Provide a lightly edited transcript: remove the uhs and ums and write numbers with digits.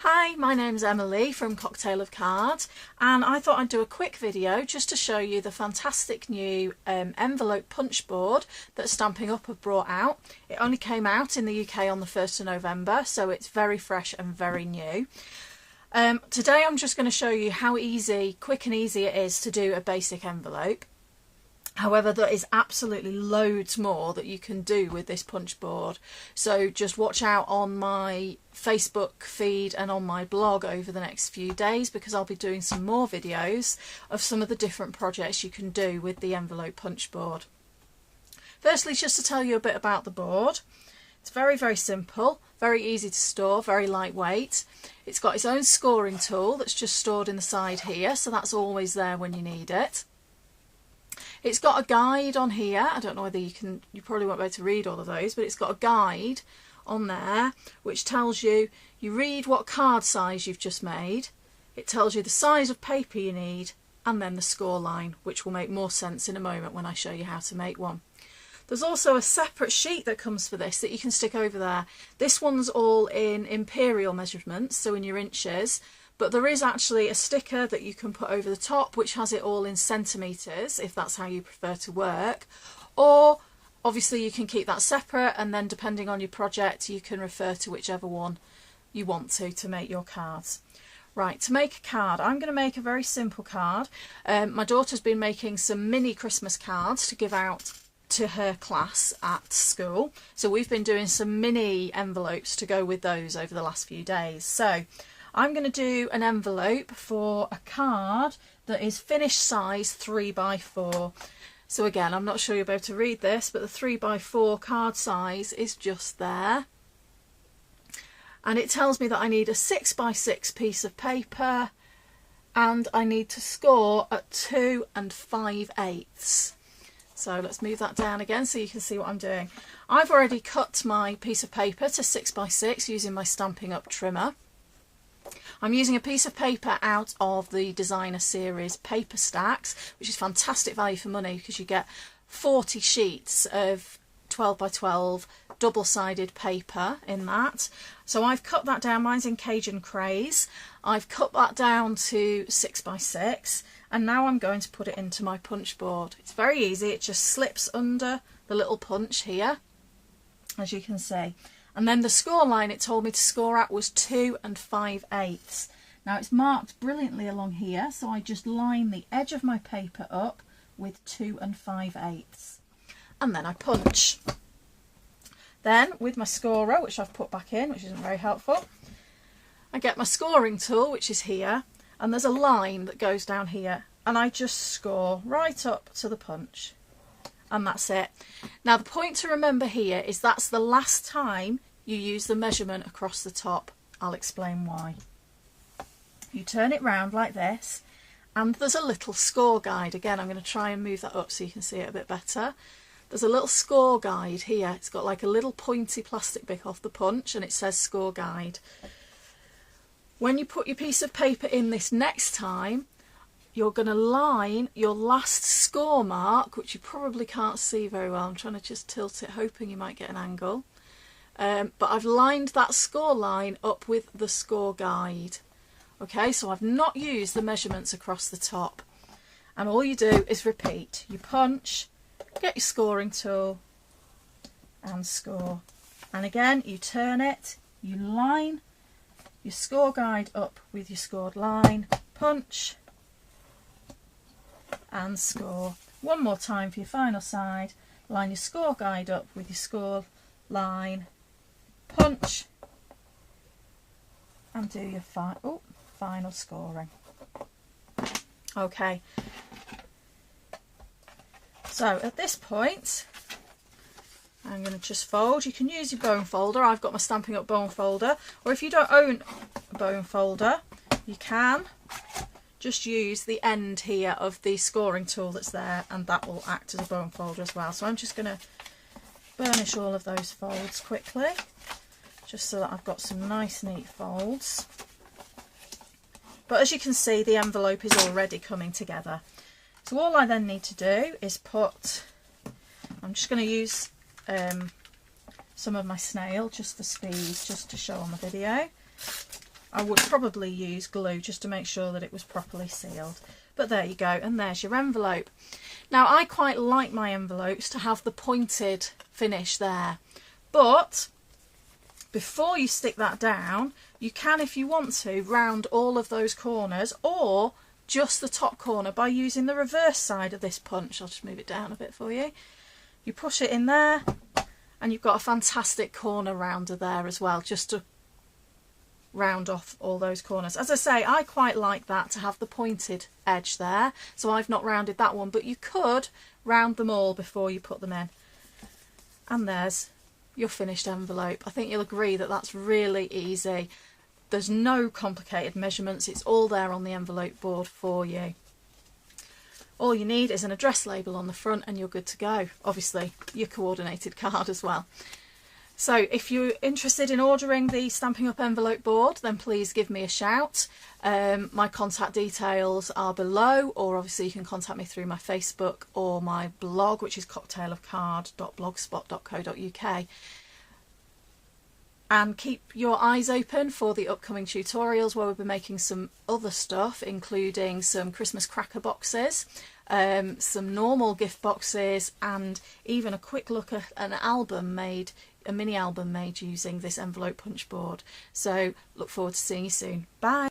Hi, my name's Emmaelee from Cocktail of Cards, and I thought I'd do a quick video just to show you the fantastic new envelope punch board that Stampin' Up have brought out. It only came out in the UK on the 1st of November, so it's very fresh and very new. Today I'm just going to show you how quick and easy it is to do a basic envelope. However, there is absolutely loads more that you can do with this punch board. So just watch out on my Facebook feed and on my blog over the next few days, because I'll be doing some more videos of some of the different projects you can do with the envelope punch board. Firstly, just to tell you a bit about the board. It's very, very simple, very easy to store, very lightweight. It's got its own scoring tool that's just stored in the side here, so that's always there when you need it. It's got a guide on here. I don't know whether you probably won't be able to read all of those, but it's got a guide on there which tells you read what card size you've just made, it tells you the size of paper you need, and then the score line, which will make more sense in a moment when I show you how to make one. There's also a separate sheet that comes for this that you can stick over there. This one's all in imperial measurements, so in your inches. But there is actually a sticker that you can put over the top which has it all in centimetres, if that's how you prefer to work. Or obviously you can keep that separate, and then depending on your project you can refer to whichever one you want to make your cards. Right, to make a card, I'm going to make a very simple card. My daughter's been making some mini Christmas cards to give out to her class at school. So we've been doing some mini envelopes to go with those over the last few days. So I'm going to do an envelope for a card that is finished size 3x4. So again, I'm not sure you'll be able to read this, but the 3x4 card size is just there. And it tells me that I need a 6x6 piece of paper, and I need to score at 2 5/8. So let's move that down again so you can see what I'm doing. I've already cut my piece of paper to 6x6 using my Stampin' Up trimmer. I'm using a piece of paper out of the designer series paper stacks, which is fantastic value for money because you get 40 sheets of 12x12 double-sided paper in that. So I've cut that down. Mine's in Cajun Craze. I've cut that down to 6x6, and now I'm going to put it into my punch board. It's very easy. It just slips under the little punch here, as you can see. And then the score line it told me to score at was 2 5/8. Now it's marked brilliantly along here, so I just line the edge of my paper up with 2 5/8. And then I punch. Then with my scorer, which I've put back in, which isn't very helpful, I get my scoring tool, which is here, and there's a line that goes down here, and I just score right up to the punch. And that's it. Now the point to remember here is that's the last time you use the measurement across the top. I'll explain why. You turn it round like this, and there's a little score guide. Again, I'm going to try and move that up so you can see it a bit better. There's a little score guide here. It's got like a little pointy plastic bit off the punch, and it says score guide. When you put your piece of paper in this next time, you're going to line your last score mark, which you probably can't see very well. I'm trying to just tilt it, hoping you might get an angle. But I've lined that score line up with the score guide. Okay, so I've not used the measurements across the top. And all you do is repeat. You punch, get your scoring tool, and score. And again, you turn it, you line your score guide up with your scored line, punch, and score. One more time for your final side. Line your score guide up with your score line, punch, and do your final scoring. Okay, so at this point I'm going to just fold. You can use your bone folder. I've got my Stampin' Up bone folder, or if you don't own a bone folder, you can just use the end here of the scoring tool that's there, and that will act as a bone folder as well. So I'm just going to burnish all of those folds quickly, just so that I've got some nice neat folds. But as you can see, the envelope is already coming together. So all I then need to do is I'm just going to use some of my snail just for speed, just to show on the video. I would probably use glue just to make sure that it was properly sealed. But there you go, and there's your envelope. Now I quite like my envelopes to have the pointed finish there, but before you stick that down, you can, if you want to, round all of those corners or just the top corner by using the reverse side of this punch. I'll just move it down a bit for you. You push it in there and you've got a fantastic corner rounder there as well, just to round off all those corners. As I say, I quite like that, to have the pointed edge there, so I've not rounded that one, but you could round them all before you put them in. And there's your finished envelope. I think you'll agree that that's really easy. There's no complicated measurements, it's all there on the envelope board for you. All you need is an address label on the front and you're good to go. Obviously your coordinated card as well. So if you're interested in ordering the Stampin' Up envelope board, then please give me a shout. My contact details are below, or obviously you can contact me through my Facebook or my blog, which is cocktailofcard.blogspot.co.uk. And keep your eyes open for the upcoming tutorials where we'll be making some other stuff, including some Christmas cracker boxes, some normal gift boxes, and even a quick look at an album made, a mini album made using this envelope punch board. So look forward to seeing you soon. Bye!